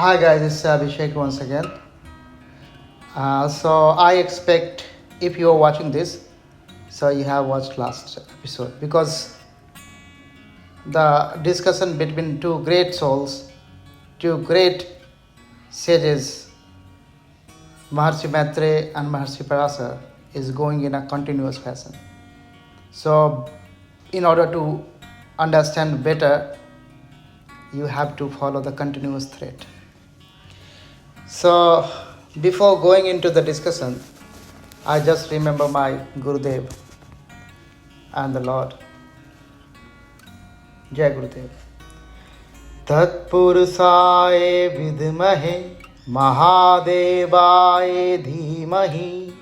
Hi guys, this is Abhishek once again. So I expect if you are watching this, so you have watched last episode because the discussion between two great souls, two great sages, Maharshi Maitre and Maharshi Parashara, is going in a continuous fashion. So in order to understand better, you have to follow the continuous thread. So, before going into the discussion, I just remember my Gurudev and the Lord. Jai Gurudev. Tatpurushaye vidmahe Mahadevaye dhimahi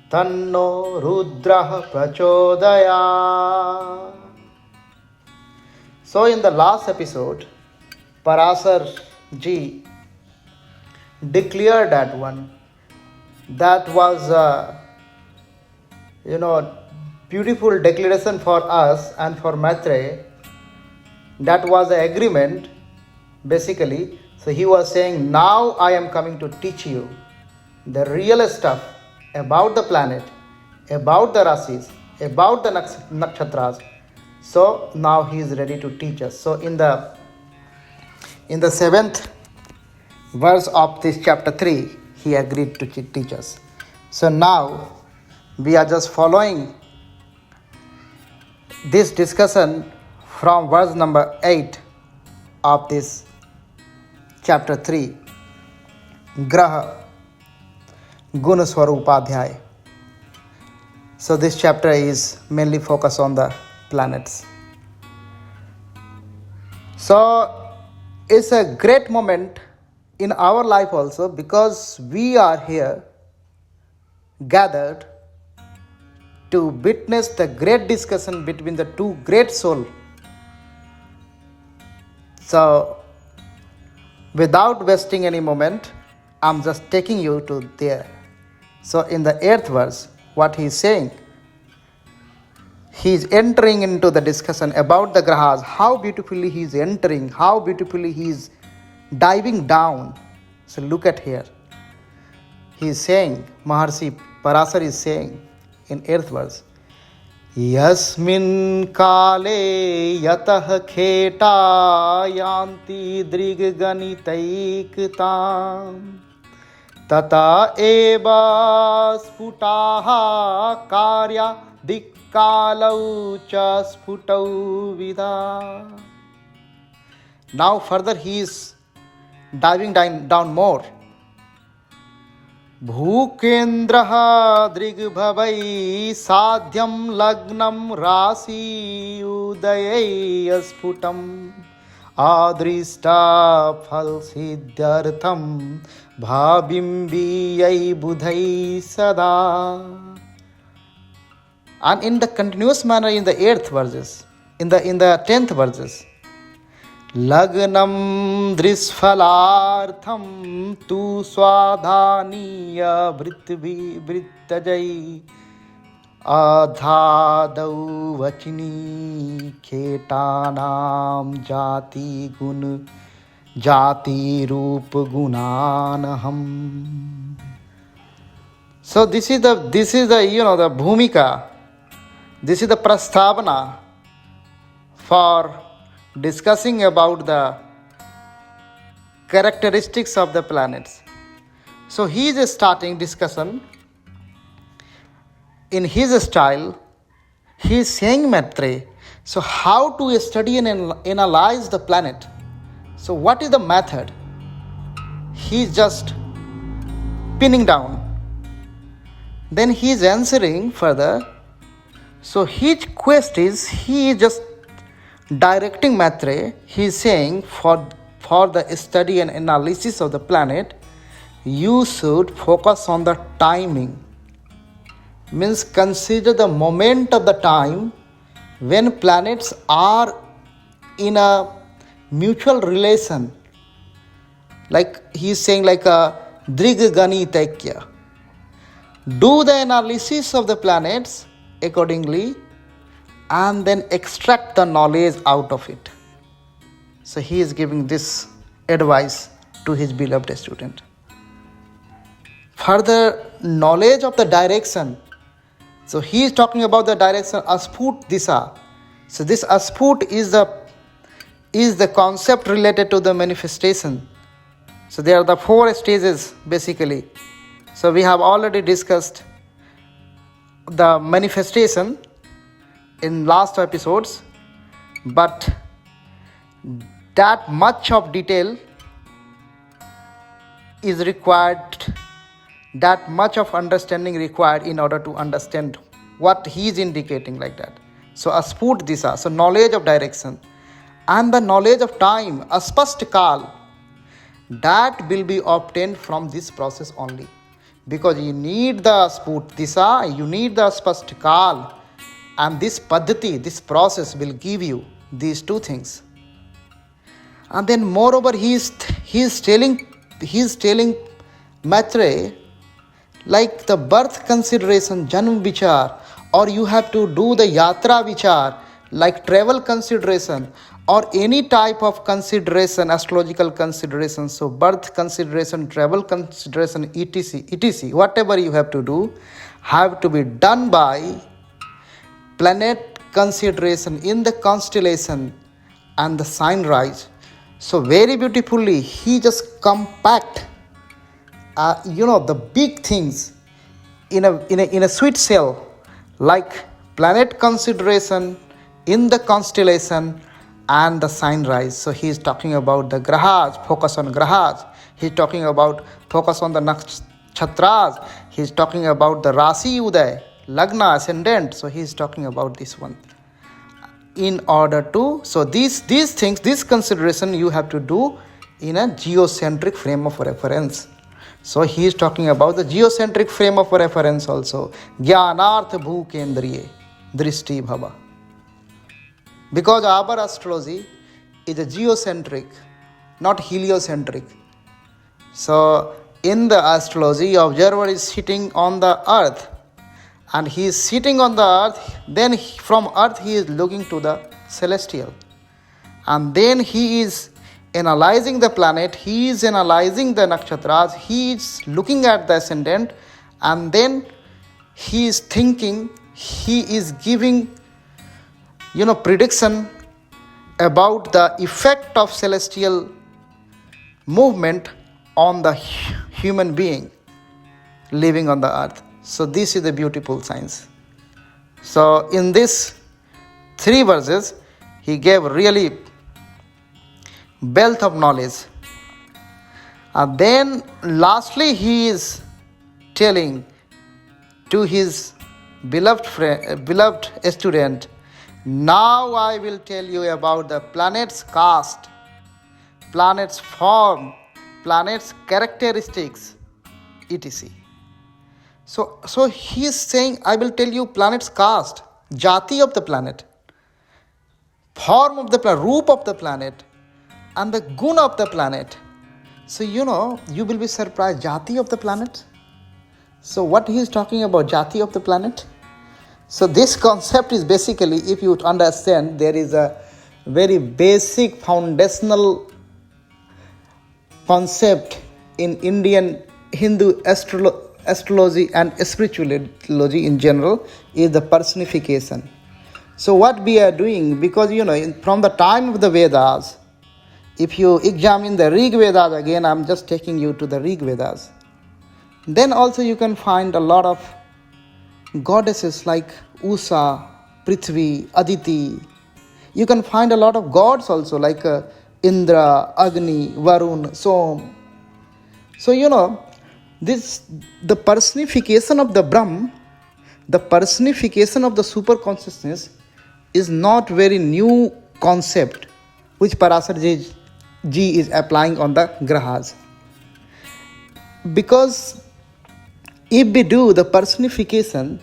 Tanno Rudrah prachodaya. So, in the last episode, Parashar ji declared that one. That was beautiful declaration for us and for Maitreya. That was the agreement basically. So he was saying, now I am coming to teach you the real stuff about the planet, about the rasis, about the nakshatras. So now he is ready to teach us. So in the 7th verse of this chapter 3, he agreed to teach us. So now we are just following this discussion from verse number 8 of this chapter 3, Graha Guna Swarupadhyay. So this chapter is mainly focused on the planets. So it's a great moment in our life also, because we are here gathered to witness the great discussion between the two great souls. So without wasting any moment, I'm just taking you to there. So in the 8th verse, what he is saying, he is entering into the discussion about the grahas, how beautifully he is entering, how beautifully he is diving down. So look at here. He is saying, Maharshi Parashara is saying in 8th verse, Yasmin kale yatah kheta yanti drig ganitaiktam tata eva sputaha karya dikkalau cha sputau vida. Now further he is diving down more. Bhukendraha drigbhavai sadhyam lagnam rasi udayai asputam adrista phal siddhartham bhabimbiyai budhai sada. And in the continuous manner in the 8th verses, in the 10th verses, Lagnam drisfalartham tu swadhaniya vrittajai adhadau vachini ketanam jati rup gunanaham. So this is the the bhumika, this is the prastavana for discussing about the characteristics of the planets. So he is starting discussion in his style. He is saying, Maitreya, so how to study and analyze the planet? So what is the method? He is just pinning down. Then he is answering further. So his quest is, he is just directing Maitreya. He is saying, for the study and analysis of the planet, you should focus on the timing. Means consider the moment of the time when planets are in a mutual relation. Like he is saying, like a Drigagani Taikya. Do the analysis of the planets accordingly and then extract the knowledge out of it. So he is giving this advice to his beloved student. Further, knowledge of the direction. So he is talking about the direction Asput Disa. So this Asput is the concept related to the manifestation. So there are the 4 stages basically. So we have already discussed the manifestation in last episodes, but that much of detail is required, that much of understanding required in order to understand what he is indicating like that. So Asput Disa, so knowledge of direction, and the knowledge of time, Aspast Kal, that will be obtained from this process only. Because you need the Asput Disa, you need the Aspast Kal, and this Paddhati, this process will give you these 2 things. And then moreover he is telling Maitreya, like the birth consideration, Janm Vichar, or you have to do the Yatra Vichar, like travel consideration, or any type of consideration, astrological consideration. So birth consideration, travel consideration, etc., whatever you have to do, have to be done by planet consideration in the constellation and the sign rise. So very beautifully he just compact the big things in a sweet cell, like planet consideration in the constellation and the sign rise. So he is talking about the grahas, focus on grahas. He is talking about focus on the nakshatras. He is talking about the Rasi Uday, Lagna, ascendant. So he is talking about this one. In order to, so these things, this consideration you have to do in a geocentric frame of reference. So he is talking about the geocentric frame of reference also. Jnanarth bhu kendriye drishti bhava. Because our astrology is a geocentric, not heliocentric. So in the astrology, observer is sitting on the earth, and he is sitting on the earth, then from earth he is looking to the celestial. And then he is analyzing the planet, he is analyzing the nakshatras, he is looking at the ascendant, and then he is thinking, he is giving prediction about the effect of celestial movement on the human being living on the earth. So this is the beautiful science. So in this 3 verses, he gave really wealth of knowledge. And then lastly he is telling to his beloved student, now I will tell you about the planet's caste, planet's form, planet's characteristics, etc. So he is saying, I will tell you planet's caste, jati of the planet, form of the planet, roop of the planet, and the guna of the planet. So you will be surprised, jati of the planet. So what he is talking about, jati of the planet? So this concept is basically, if you understand, there is a very basic foundational concept in Indian Hindu astrology and spirituality in general, is the personification. So what we are doing, because from the time of the Vedas, if you examine the Rig Vedas again, I'm just taking you to the Rig Vedas, then also you can find a lot of goddesses like Usha, Prithvi, Aditi. You can find a lot of gods also like Indra, Agni, Varun, Som. So the personification of the Brahm, the personification of the super consciousness is not very new concept which Parashara ji is applying on the grahas. Because if we do the personification,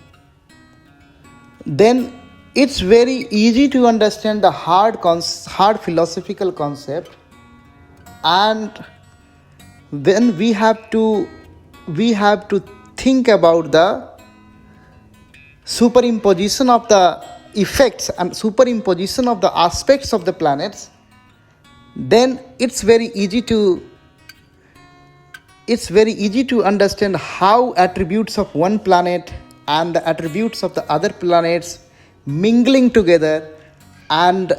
then it's very easy to understand the hard philosophical concept, and then we have to think about the superimposition of the effects and superimposition of the aspects of the planets. Then it's very easy to it's very easy to understand how attributes of one planet and the attributes of the other planets mingling together, and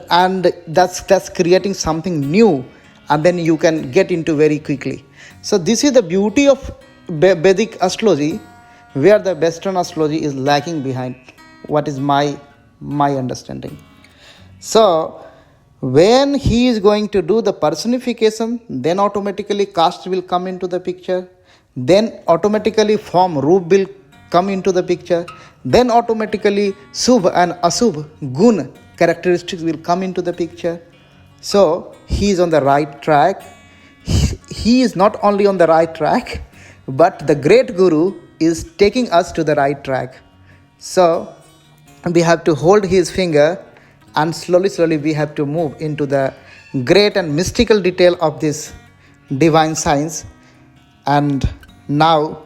that's creating something new, and then you can get into very quickly. So this is the beauty of Vedic astrology, where the Western astrology is lagging behind. What is my understanding? So when he is going to do the personification, then automatically caste will come into the picture, then automatically form Roop will come into the picture, then automatically Subh and Asubh Gun characteristics will come into the picture. So he is on the right track. He is not only on the right track, but the great Guru is taking us to the right track. So we have to hold his finger, and slowly we have to move into the great and mystical detail of this divine science. And now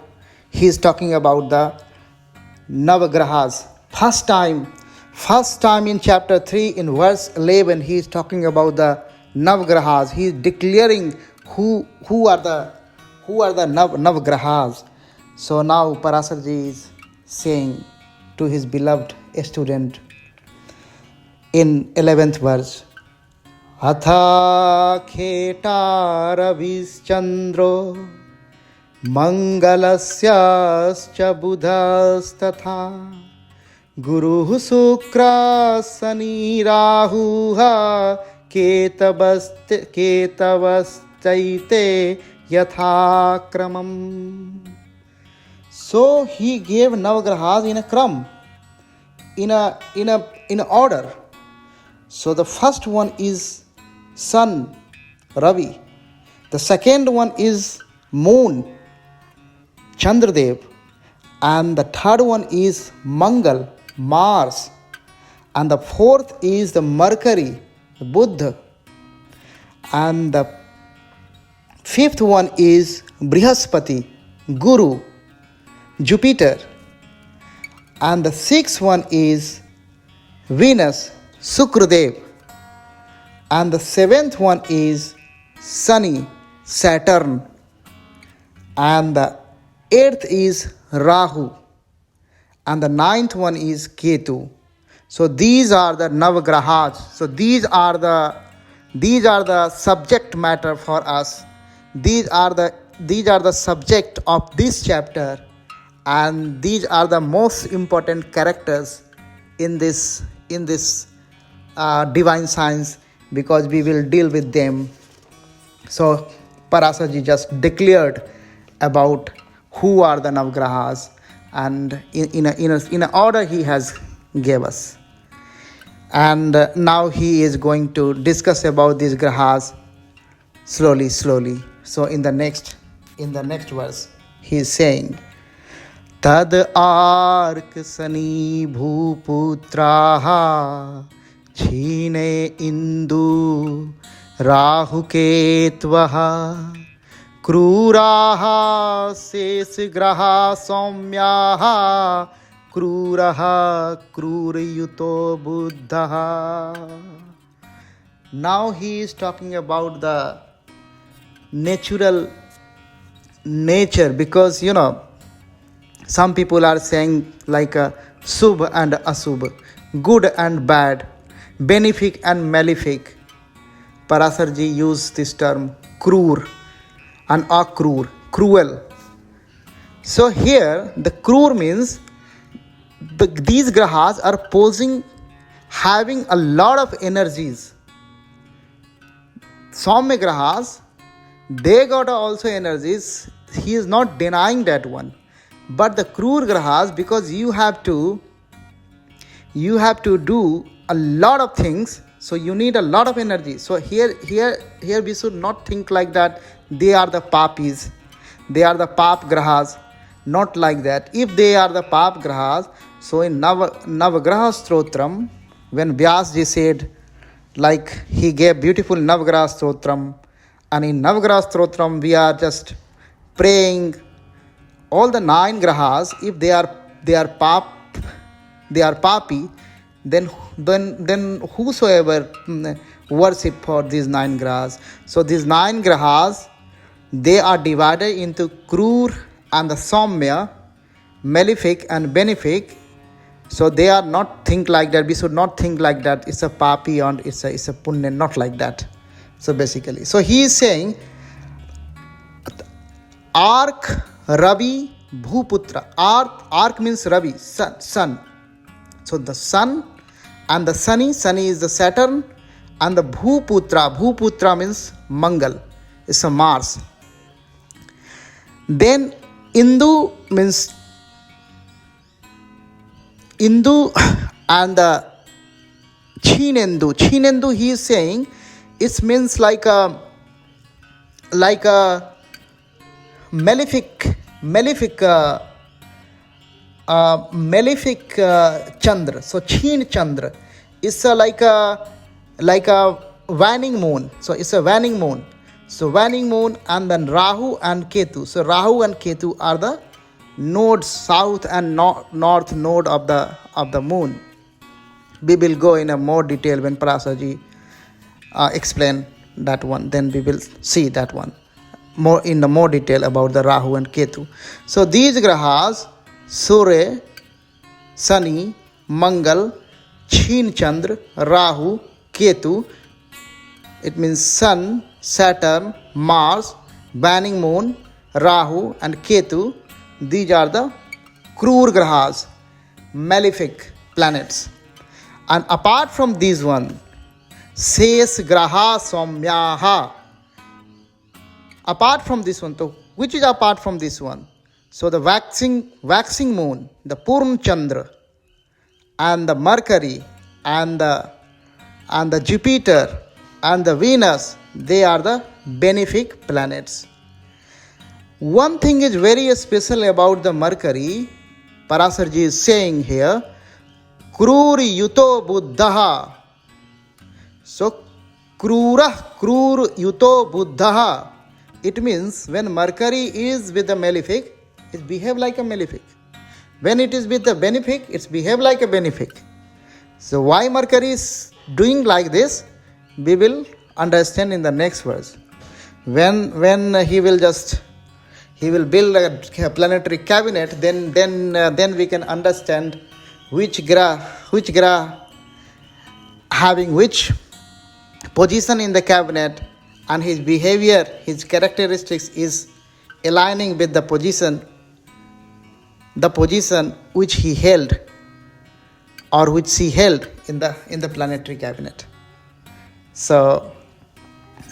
he is talking about the Navagrahas. First time in chapter 3 in verse 11, he is talking about the Navagrahas. He is declaring who are the Navagrahas. So now Parashara is saying to his beloved student in 11th verse, Atha kheta ravischandro mangalasya budhastatha guruhu sukra sani rahuha ketavastaite yathakramam. So he gave Navagrahas in a kram, in a order. So the first one is sun, Ravi. The second one is moon, Chandradev. And the third one is Mangal, Mars. And the fourth is the Mercury, Buddha. And the fifth one is Brihaspati, Guru, Jupiter. And the sixth one is Venus, Sukradev. And the seventh one is Sunny, Saturn. And the eighth is Rahu. And the ninth one is Ketu. So these are the Navagrahas. So these are the subject matter for us. These are the subject of this chapter, and these are the most important characters in this divine science, because we will deal with them. So Parashara just declared about who are the Navagrahas, and in an order he has gave us. And now he is going to discuss about these grahas slowly. So in the next verse he is saying, Tad ark sani bhuputraha chine indu rahu ketvaha kruraha ses graha somyaha kruraha krurayuto buddhaha. Now he is talking about the nature, because some people are saying like Subh and Asubh, good and bad, benefic and malefic. Parashara used this term krur and akrur, cruel. So here the krur means these grahas are posing, having a lot of energies. Soumya grahas, they got also energies. He is not denying that one. But the krur grahas, because you have to do a lot of things, so you need a lot of energy. So here we should not think like that they are the papis, they are the pap grahas. Not like that. If they are the pap grahas, so in Navagraha Stotram, when Vyasji said, like he gave beautiful Navagraha Stotram, and in Navagraha Stotram we are just praying all the 9 grahas. If they are papi, then whosoever worship for these 9 grahas. So these 9 grahas they are divided into Krur and the Saumya, malefic and benefic. So they are not think like that. We should not think like that. It's a papi and it's a punya, not like that. So basically, so he is saying, Ark Ravi Bhuputra. Ark means Ravi, sun. So the sun and the Sunny is the Saturn, and the Bhuputra means Mangal, it's a Mars. Then Indu means Indu and the Chinendu he is saying it means like a malefic Chandra. So Chin Chandra is like a waning moon. So it's a waning moon. So waning moon, and then Rahu and Ketu. So Rahu and Ketu are the nodes, south and north node of the moon. We will go in a more detail when Parashara explain that one. Then we will see that one more in the more detail about the Rahu and Ketu. So these grahas, Surya, Sunny, Mangal, Chin Chandra, Rahu, Ketu, it means Sun, Saturn, Mars, waning moon, Rahu and Ketu. These are the Krur grahas, malefic planets. And apart from these one, Ses graha Saumyaha. Apart from this one, so which is apart from this one? So the waxing moon, the Purn Chandra, and the Mercury, and the Jupiter, and the Venus, they are the benefic planets. One thing is very special about the Mercury. Parashara is saying here, Krur Yuto Buddhaha. So Krur Yuto Buddhaha. It means when Mercury is with the malefic, it behave like a malefic. When it is with the benefic, it behave like a benefic. So why Mercury is doing like this, we will understand in the next verse. When he will build a planetary cabinet, then we can understand which graha having which position in the cabinet, and his behavior, his characteristics is aligning with the position which he held or which she held in the planetary cabinet. So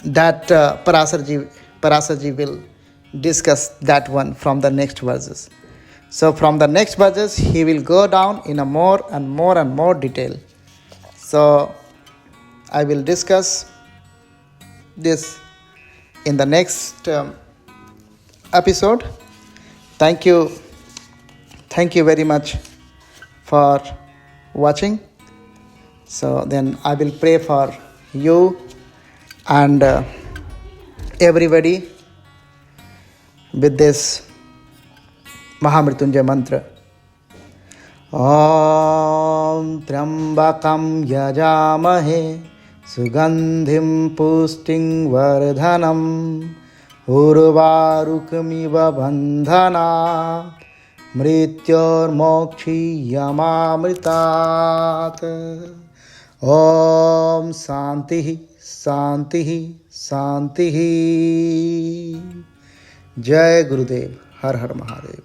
that Parashara will discuss that one from the next verses. So from the next verses, he will go down in a more and more detail. So I will discuss this in the next episode. Thank you very much for watching. So then I will pray for you and everybody with this Mahamrityunjay mantra. Om Trambakam Yajamahe Sugandhim Pusting Vardhanam Urvarukamiva Bandhana Mrityor Mokshiyamamritat. Om Santihi Santihi Santihi. Jai Gurudev. Har Har Mahadev.